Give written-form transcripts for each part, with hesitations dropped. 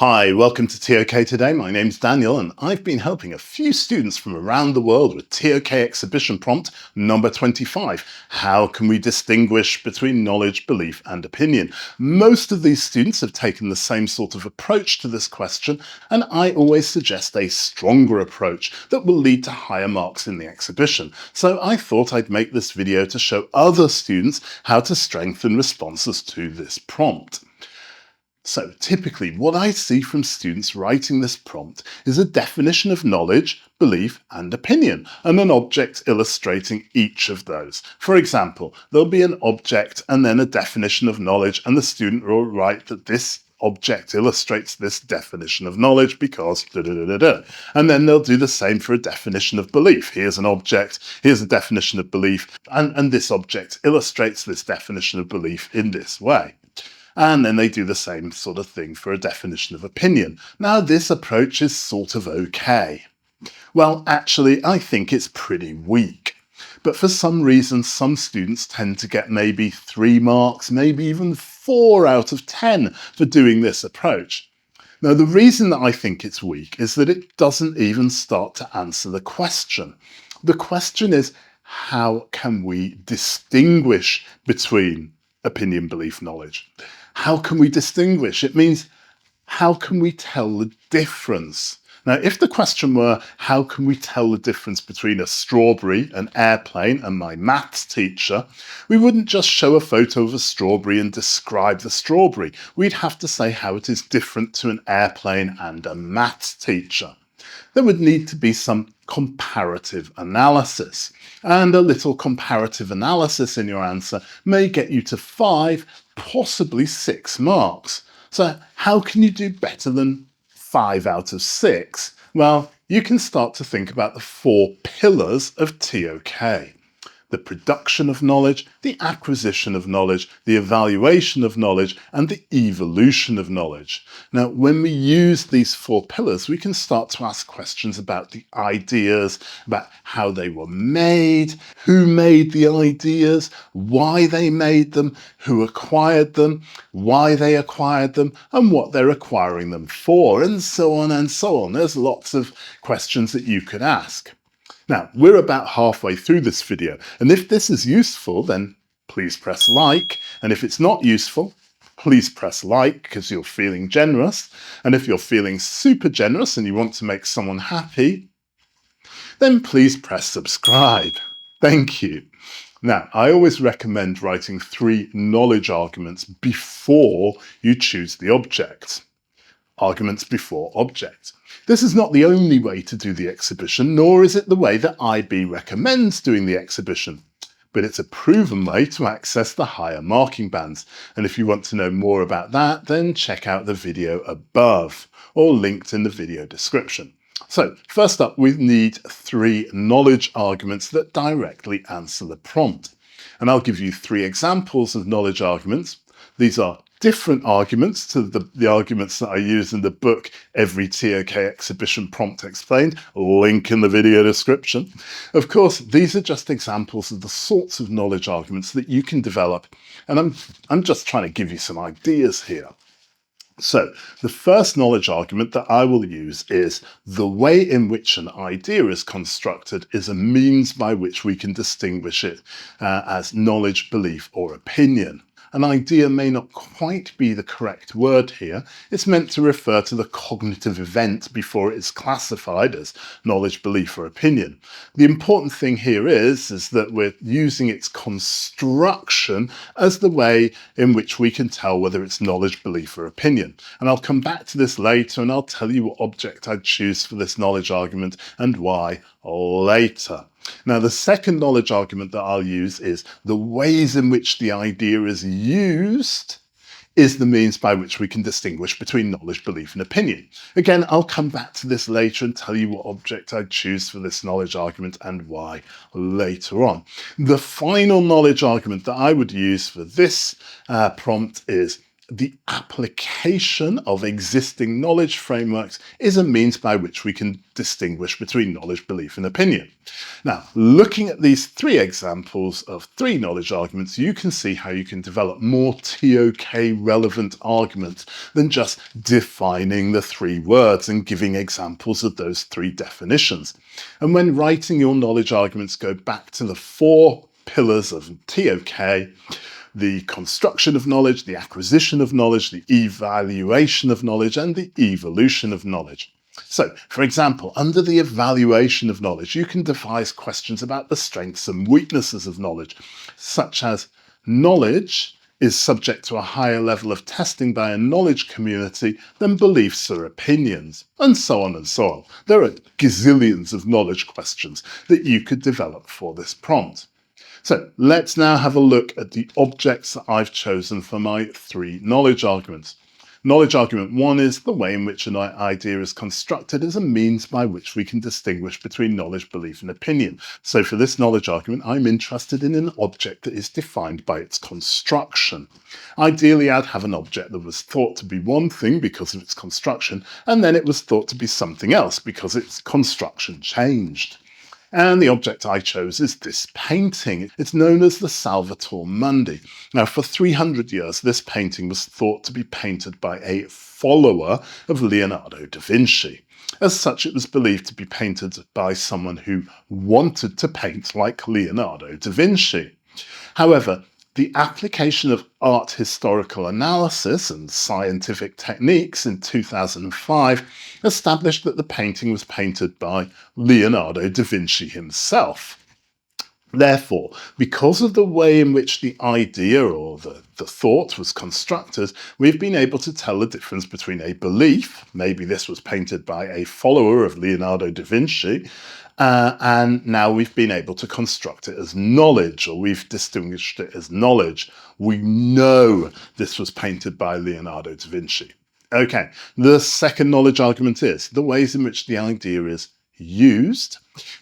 Hi, welcome to ToK Today. My name's Daniel and I've been helping a few students from around the world with ToK Exhibition Prompt number 25. How can we distinguish between knowledge, belief and opinion? Most of these students have taken the same sort of approach to this question, and I always suggest a stronger approach that will lead to higher marks in the exhibition. So I thought I'd make this video to show other students how to strengthen responses to this prompt. So typically what I see from students writing this prompt is a definition of knowledge, belief and opinion, and an object illustrating each of those. For example, there'll be an object and then a definition of knowledge, and the student will write that this object illustrates this definition of knowledge because da-da-da-da-da. And then they'll do the same for a definition of belief. Here's an object, here's a definition of belief, and this object illustrates this definition of belief in this way. And then they do the same sort of thing for a definition of opinion. Now, this approach is sort of okay. Well, actually, I think it's pretty weak. But for some reason, some students tend to get maybe 3 marks, maybe even 4 out of 10 for doing this approach. Now, the reason that I think it's weak is that it doesn't even start to answer the question. The question is, how can we distinguish between opinion, belief, knowledge? How can we distinguish? It means, how can we tell the difference? Now, if the question were, how can we tell the difference between a strawberry, an airplane, and my maths teacher, we wouldn't just show a photo of a strawberry and describe the strawberry. We'd have to say how it is different to an airplane and a maths teacher. There would need to be some comparative analysis, and a little comparative analysis in your answer may get you to 5, possibly 6 marks. So how can you do better than 5 out of 6? Well, you can start to think about the 4 pillars of ToK. The production of knowledge, the acquisition of knowledge, the evaluation of knowledge, and the evolution of knowledge. Now, when we use these 4 pillars, we can start to ask questions about the ideas, about how they were made, who made the ideas, why they made them, who acquired them, why they acquired them, and what they're acquiring them for, and so on and so on. There's lots of questions that you could ask. Now, we're about halfway through this video, and if this is useful, then please press like, and if it's not useful, please press like because you're feeling generous, and if you're feeling super generous and you want to make someone happy, then please press subscribe. Thank you. Now, I always recommend writing 3 knowledge arguments before you choose the object. Arguments before object. This is not the only way to do the exhibition, nor is it the way that IB recommends doing the exhibition, but it's a proven way to access the higher marking bands. And if you want to know more about that, then check out the video above or linked in the video description. So first up, we need 3 knowledge arguments that directly answer the prompt. And I'll give you 3 examples of knowledge arguments. These are different arguments to the arguments that I use in the book Every ToK Exhibition Prompt Explained, link in the video description. Of course, these are just examples of the sorts of knowledge arguments that you can develop, and I'm just trying to give you some ideas here. So the first knowledge argument that I will use is the way in which an idea is constructed is a means by which we can distinguish it as knowledge, belief or opinion. An idea may not quite be the correct word here. It's meant to refer to the cognitive event before it is classified as knowledge, belief or opinion. The important thing here is that we're using its construction as the way in which we can tell whether it's knowledge, belief or opinion. And I'll come back to this later and I'll tell you what object I'd choose for this knowledge argument and why later. Now, the second knowledge argument that I'll use is the ways in which the idea is used is the means by which we can distinguish between knowledge, belief and opinion. Again, I'll come back to this later and tell you what object I'd choose for this knowledge argument and why later on. The final knowledge argument that I would use for this prompt is the application of existing knowledge frameworks is a means by which we can distinguish between knowledge, belief, and opinion. Now, looking at these three examples of three knowledge arguments, you can see how you can develop more ToK relevant arguments than just defining the three words and giving examples of those three definitions. And when writing your knowledge arguments, go back to the four pillars of ToK: the construction of knowledge, the acquisition of knowledge, the evaluation of knowledge, and the evolution of knowledge. So, for example, under the evaluation of knowledge, you can devise questions about the strengths and weaknesses of knowledge, such as knowledge is subject to a higher level of testing by a knowledge community than beliefs or opinions, and so on and so on. There are gazillions of knowledge questions that you could develop for this prompt. So let's now have a look at the objects that I've chosen for my three knowledge arguments. Knowledge argument one is the way in which an idea is constructed as a means by which we can distinguish between knowledge, belief, and opinion. So for this knowledge argument, I'm interested in an object that is defined by its construction. Ideally, I'd have an object that was thought to be one thing because of its construction, and then it was thought to be something else because its construction changed. And the object I chose is this painting. It's known as the Salvator Mundi. Now, for 300 years, this painting was thought to be painted by a follower of Leonardo da Vinci. As such, it was believed to be painted by someone who wanted to paint like Leonardo da Vinci. However, the application of art historical analysis and scientific techniques in 2005 established that the painting was painted by Leonardo da Vinci himself. Therefore, because of the way in which the idea or the thought was constructed, we've been able to tell the difference between a belief, maybe this was painted by a follower of Leonardo da Vinci, and now we've been able to construct it as knowledge, or we've distinguished it as knowledge. We know this was painted by Leonardo da Vinci. Okay, the second knowledge argument is the ways in which the idea is used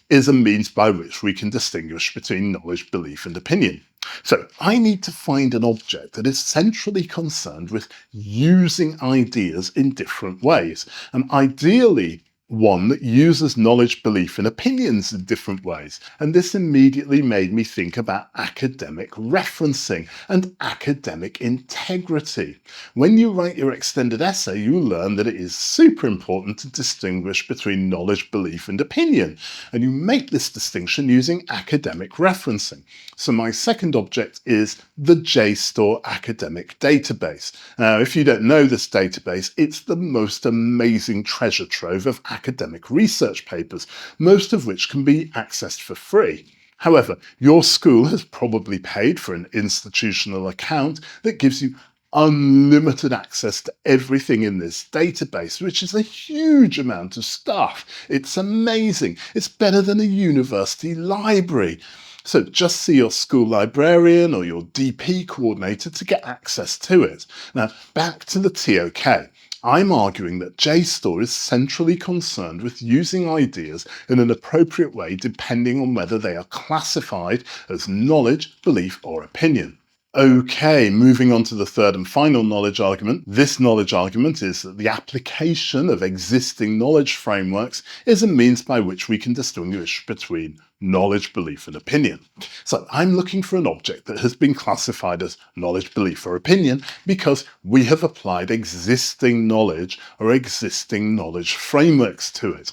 is a means by which we can distinguish between knowledge, belief, and opinion. So I need to find an object that is centrally concerned with using ideas in different ways, and ideally one that uses knowledge, belief, and opinions in different ways. And this immediately made me think about academic referencing and academic integrity. When you write your extended essay, you learn that it is super important to distinguish between knowledge, belief, and opinion. And you make this distinction using academic referencing. So my second object is the JSTOR academic database. Now, if you don't know this database, it's the most amazing treasure trove of academic research papers, most of which can be accessed for free. However, your school has probably paid for an institutional account that gives you unlimited access to everything in this database, which is a huge amount of stuff. It's amazing. It's better than a university library. So just see your school librarian or your DP coordinator to get access to it. Now, back to the ToK. I'm arguing that JSTOR is centrally concerned with using ideas in an appropriate way depending on whether they are classified as knowledge, belief, or opinion. Okay, moving on to the third and final knowledge argument. This knowledge argument is that the application of existing knowledge frameworks is a means by which we can distinguish between knowledge, belief, and opinion. So I'm looking for an object that has been classified as knowledge, belief, or opinion because we have applied existing knowledge or existing knowledge frameworks to it.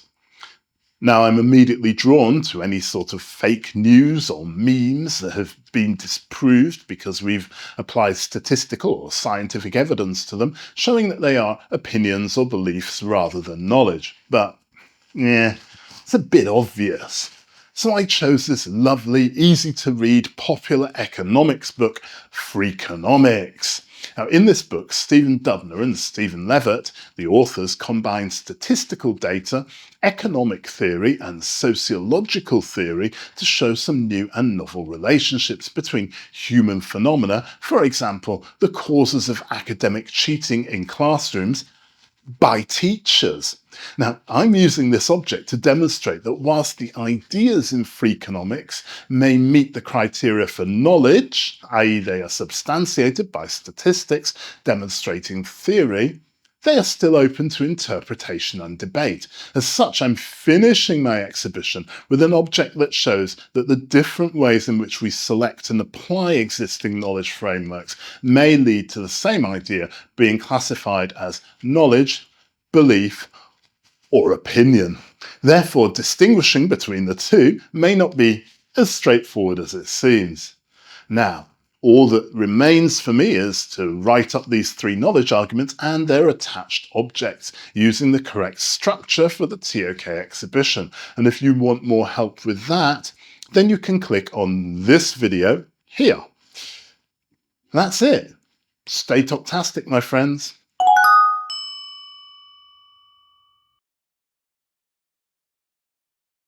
Now, I'm immediately drawn to any sort of fake news or memes that have been disproved because we've applied statistical or scientific evidence to them, showing that they are opinions or beliefs rather than knowledge. But, yeah, it's a bit obvious. So I chose this lovely, easy-to-read, popular economics book, Freakonomics. Now, in this book, Stephen Dubner and Stephen Levitt, the authors, combine statistical data, economic theory, and sociological theory to show some new and novel relationships between human phenomena, for example, the causes of academic cheating in classrooms, by teachers. Now, I'm using this object to demonstrate that whilst the ideas in Freakonomics may meet the criteria for knowledge, i.e. they are substantiated by statistics demonstrating theory, they are still open to interpretation and debate. As such, I'm finishing my exhibition with an object that shows that the different ways in which we select and apply existing knowledge frameworks may lead to the same idea being classified as knowledge, belief, or opinion. Therefore, distinguishing between the two may not be as straightforward as it seems. Now, all that remains for me is to write up these three knowledge arguments and their attached objects using the correct structure for the ToK exhibition. And if you want more help with that, then you can click on this video here. That's it. Stay ToKtastic, my friends.